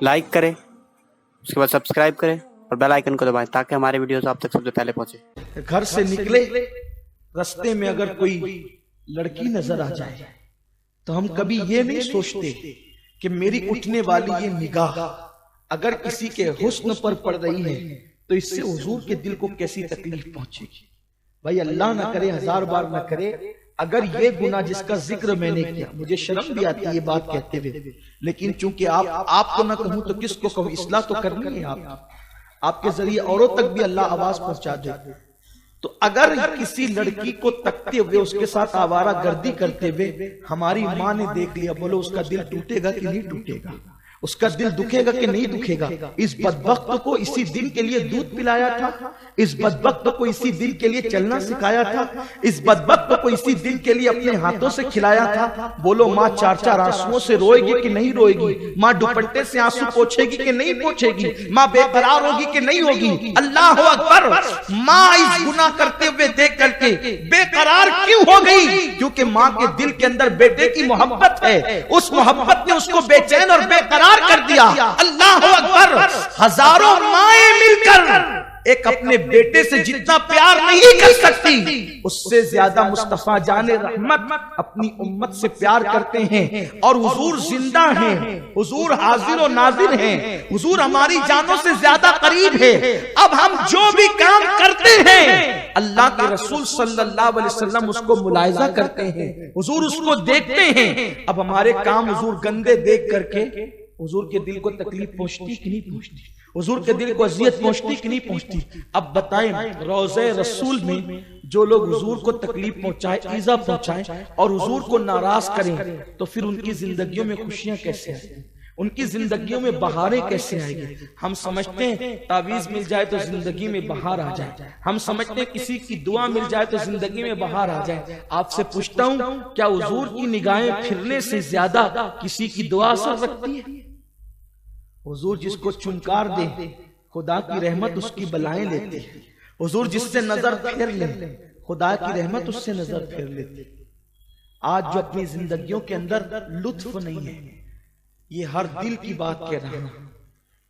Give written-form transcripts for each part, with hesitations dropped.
Like करें, उसके बाद सब्सक्राइब करें और बेल आइकन को दबाएं ताकि हमारे वीडियोस आप तक सबसे पहले पहुंचे। घर से निकले, रास्ते में अगर कोई लड़की नजर आ जाए तो हम कभी ये नहीं सोचते कि मेरी उठने वाली ये निगाह अगर किसी के हुस्न पर पड़ रही है तो इससे हुजूर के दिल को कैसी तकलीफ पहुंचेगी। भाई अल्लाह ना करे, 1000 बार ना करे, अगर ये गुनाह जिसका जिक्र मैंने किया, मुझे शर्म भी आती है ये बात कहते हुए, लेकिन चूंकि आपको ना कहूं तो किसको कहूं, इस्लाह तो करनी है। आपके जरिए औरों तक भी अल्लाह आवाज पहुंचा दे। तो अगर किसी लड़की को तकते हुए उसके साथ आवारा गर्दी करते हुए हमारी माँ ने देख लिया, बोलो उसका दिल टूटेगा कि नहीं टूटेगा? उसका दिल दुखेगा कि नहीं दुखेगा? इस बदबख्त को इसी दिन के लिए दूध पिलाया था, इस बदबख्त को इसी दिन के लिए चलना सिखाया था, इस बदबख्त को इसी दिन के लिए अपने हाथों से खिलाया था। बोलो माँ 4-4 आंसुओं से रोएगी कि नहीं रोएगी? माँ दुपट्टे से आंसू पोंछेगी कि नहीं पोंछेगी? माँ बेकरार होगी कि नहीं होगी? अल्लाह अकबर। माँ इस गुनाह करते हुए देख करके बेकरार क्यों हो गई? क्योंकि माँ के दिल के अंदर बेटे की मोहब्बत है, उस मोहब्बत ने उसको बेचैन और बेकरार कर दिया। अल्लाह अकबर। हजारों माएं मिलकर एक अपने बेटे से जितना प्यार नहीं कर सकती, उससे ज्यादा मुस्तफा जाने रहमत अपनी उम्मत से प्यार करते हैं। और हुजूर जिंदा हैं, हुजूर हाजिर और नाजिर हैं, हुजूर हमारी जानों से ज्यादा करीब है। अब हम जो भी काम करते हैं अल्लाह के रसूल सल्लल्लाहु अलैहि वसल्लम उसको मुलाहिजा करते हैं, हुजूर उसको देखते हैं। अब हमारे काम हुजूर गंदे देख करके हुजूर के दिल को तकलीफ पहुंचती कि नहीं पहुंचती? हुजूर के दिल को अजियत पहुंचती कि नहीं पहुंचती? अब बताएं, रोज़े रसूल में जो लोग हुजूर को तकलीफ पहुंचाए, ईजा पहुंचाए और हुजूर को नाराज करें, तो फिर उनकी जिंदगियों में खुशियां कैसे आएंगी? उनकी जिंदगियों में बहारें कैसे आएगी? हम समझते हैं तावीज मिल जाए तो जिंदगी में बहार आ जाए, हम समझते हैं किसी की दुआ मिल जाए तो जिंदगी में बहार आ जाए। आपसे पूछता हूं, क्या हुजूर की निगाहें फिरने से ज्यादा किसी की दुआ असर रखती है? हुजूर जिसको चुनकार दे खुदा की रहमत उसकी बलाएं लेती है। हुजूर जिससे नजर फेर ले खुदा की रहमत उससे नजर फेर लेती। आज जो अपनी जिंदगियों के अंदर लुत्फ नहीं है, ये हर दिल की बात कह रहा हूं।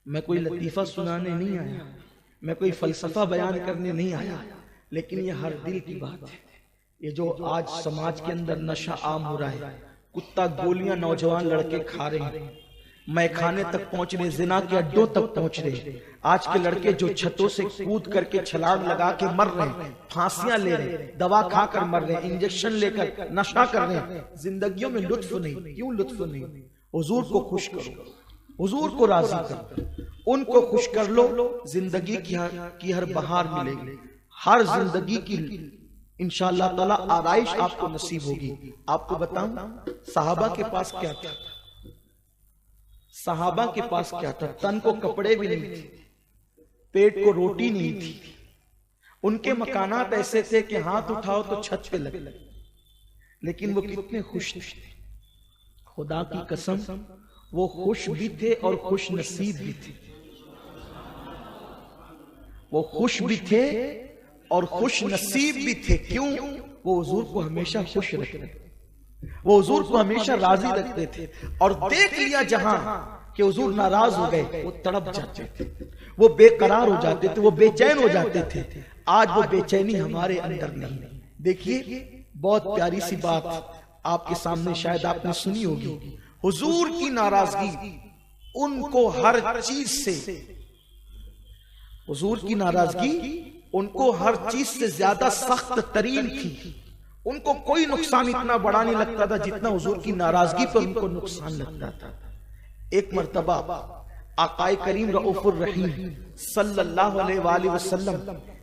मैं कोई लतीफा सुनाने नहीं आया, मैं कोई फलसफा बयान करने नहीं आया, लेकिन ये हर दिल की बात है। ये जो आज समाज के अंदर नशा आम हो रहा है, कुत्ता गोलियां नौजवान लड़के खा रहे हैं, मैखाने तक पहुंच रहे, जिना के अड्डों तक पहुंच रहे। आज के लड़के जो छतों से कूद करके छलांग लगा के मर रहे हैं, फांसियां ले रहे हैं, दवा खाकर मर रहे हैं, इंजेक्शन लेकर नशा कर रहे हैं। जिंदगियों में लुत्फ नहीं। क्यों लुत्फ नहीं? हुजूर को खुश करो, हुजूर को राजी करो, उनको खुश कर लो, जिंदगी की हर बहार मिलेगी, हर जिंदगी की इंशाअल्लाह ताला आराइश आपको नसीब होगी। आपको बताऊं सहाबा के पास क्या था? सहाबा के पास क्या था? तन को कपड़े भी नहीं थे, पेट को रोटी नहीं थी। उनके मकानात ऐसे थे कि हाथ उठाओ तो छत पे लगे, लेकिन वो कितने खुश थे। खुदा की कसम, वो खुश भी थे और खुश नसीब भी थे। वो खुश भी थे और खुश नसीब भी थे। क्यों? वो हुजूर को हमेशा खुश रखते थे, वो हुजूर को हमेशा राजी रखते थे। और देख लिया जहां कि हुजूर नाराज हो गए, वो तड़प जाते थे, वो बेकरार हो जाते थे, वो बेचैन हो जाते थे। आज वो बेचैनी हमारे अंदर नहीं। देखिए, बहुत प्यारी सी बात आपके सामने शायद आपने सुनी होगी। हुजूर की नाराजगी उनको हर चीज से, हुजूर की नाराजगी उनको हर चीज से ज्यादा सख्त तरीन थी। उनको कोई नुकसान इतना बड़ा नहीं लगता था जितना हुजूर की नाराजगी पर उनको नुकसान लगता था। एक मर्तबा आकाए करीम रऊफुर रहीम सल्लल्लाहु अलैहि वसल्लम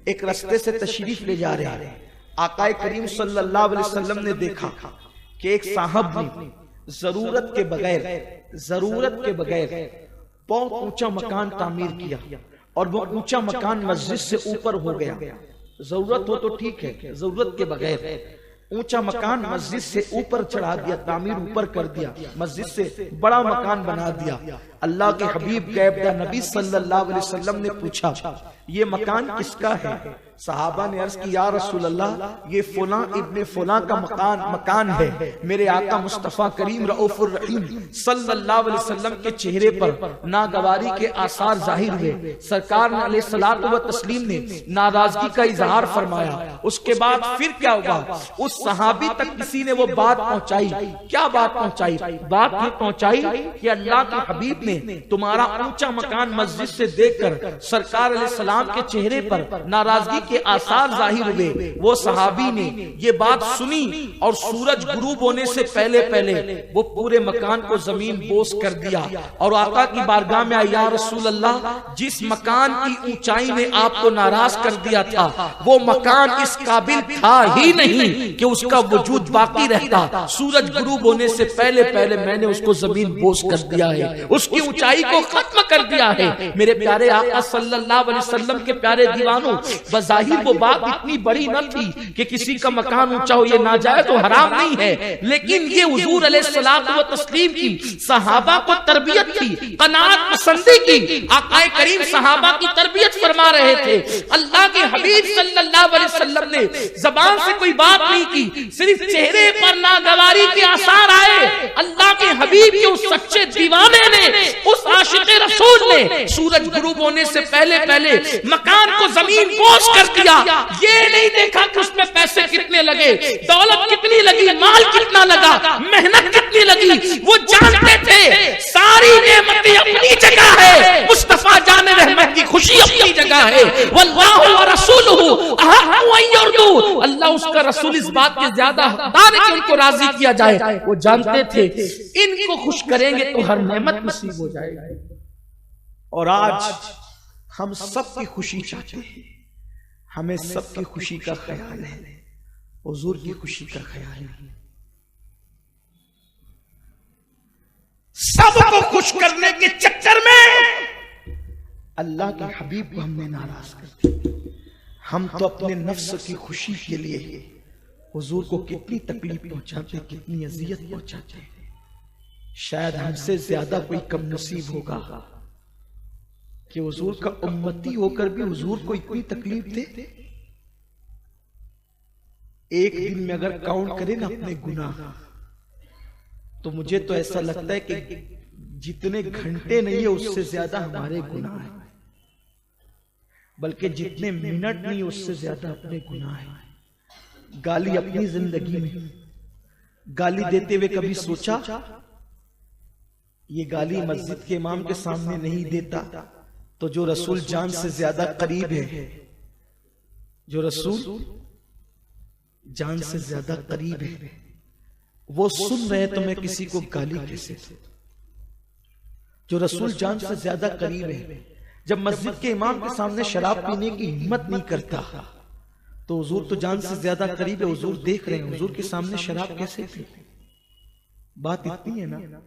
एक रास्ते से तशरीफ ले जा रहे हैं। आकाए करीम सल्लल्लाहु अलैहि वसल्लम ने देखा कि एक साहब ने जरूरत के बगैर बहुत ऊंचा मकान तामीर किया और वो ऊंचा मकान मस्जिद से ऊपर हो गया। जरूरत हो तो ठीक है, जरूरत के बगैर ऊंचा मकान मस्जिद से ऊपर चढ़ा दिया, तामीर ऊपर कर दिया, मस्जिद से बड़ा मकान बना दिया। अल्लाह के हबीब गैबदा नबी सल्लल्लाहु अलैहि वसल्लम ने पूछा, ये मकान किसका है? सहाबा ने अर्ज की, या रसूल अल्लाह, ये फुला इब्ने फुला का मकान है। मेरे आका मुस्तफा करीम रऊफुर रहीम सल्लल्लाहु अलैहि वसल्लम के चेहरे पर नागवारी के आसार जाहिर हुए। सरकार ने अलैहिस्सलातु व तस्लीम ने नाराजगी का इजहार फरमाया। उसके बाद फिर क्या हुआ? उस सहाबी तक किसी ने वो बात पहुंचाई। क्या बात पहुंचाई? बात ये पहुंचाई कि अल्लाह के हबीब ने तुम्हारा ऊंचा मकान मस्जिद से देखकर सरकार अलैहिस्सलाम के चेहरे पर नाराजगी के आसार जाहिर हुए। वो सहाबी ने ये बात सुनी और सूरज गुरूब होने से पहले पहले वो पूरे मकान को जमीन बोस कर दिया और आका की बारगाह में आया, या रसूल अल्लाह, जिस मकान की ऊंचाई ने आपको नाराज कर दिया था वो मकान इस काबिल था ही नहीं कि उसका वजूद बाकी रहता। सूरज गुरूब होने से पहले पहले मैंने उसको जमीन बोस कर दिया है, उसकी ऊंचाई को खत्म कर दिया है। मेरे प्यारे आका सल्लल्लाहु अलैहि वसल्लम के प्यारे दीवानों, बज़ाहिर वो बात इतनी बड़ी न थी कि किसी का मकान ऊंचा हो ये नाजायज तो हराम नहीं है, लेकिन ये हुजूर अलैहिस्सलातु व तस्लीम की सहाबा को तरबियत थी, कनात पसंदी की। आका करीम सहाबा की तरबियत फरमा रहे थे। अल्लाह के हबीब सल्लल्लाहु अलैहि वसल्लम ने जबान से कोई बात नहीं की, सिर्फ चेहरे पर नागवारी के आसार आए। अल्लाह के हबीब के उस सच्चे दीवाने ने, उस आशिक़े रसूल ने सूरज गुरूब होने से पहले पहले मकान को जमीन बोस कर दिया। ये नहीं देखा कि उसमें पैसे कितने लगे, दौलत कितनी लगी, माल कितना लगा, मेहनत कितनी लगी। वो जानते थे सारी नेमतें अपनी जगह है, मुस्तफा जाने रहमत की खुशी अपनी जगह है। वल्लाहु व रसूलुहु अहqqु अन यरदू, अल्लाह उसका रसूल इस बात के ज्यादा हकदार है कि उनको राजी किया जाए। वो जानते थे इनको खुश करेंगे तो हर नेमत नसीब हो जाएगी। और आज हम सबकी खुशी चाहते हैं, हमें सबकी खुशी का ख्याल है, हुजूर की खुशी का ख्याल है। सबको खुश करने के चक्कर में अल्लाह के हबीब को हमने नाराज कर दिया। हम तो अपने नफ्स की खुशी के लिए हुजूर को कितनी तकलीफ पहुंचाते, कितनी अजियत पहुंचाते। शायद हमसे ज्यादा कोई कम नसीब होगा कि हुजूर का उम्मती होकर भी हुजूर को इतनी तकलीफ दे। एक दिन में अगर काउंट करें ना अपने गुनाह, तो मुझे तो ऐसा लगता है कि जितने घंटे नहीं है उससे ज्यादा हमारे गुनाह है, बल्कि जितने मिनट नहीं उससे ज्यादा अपने गुनाह है। गाली अपनी जिंदगी में गाली देते हुए कभी सोचा ये गाली मस्जिद के इमाम के सामने नहीं देता तो जो रसूल जान से ज्यादा करीब है, जो रसूल जान से ज्यादा करीब है, वो सुन रहे तो मैं किसी को गाली कैसे दूं? जो रसूल जान से ज्यादा करीब है, जब मस्जिद के इमाम के सामने शराब पीने की हिम्मत नहीं करता तो हुजूर तो जान से ज्यादा करीब है, हुजूर देख रहे हैं, हुजूर के सामने शराब कैसे पी? बात इतनी है ना।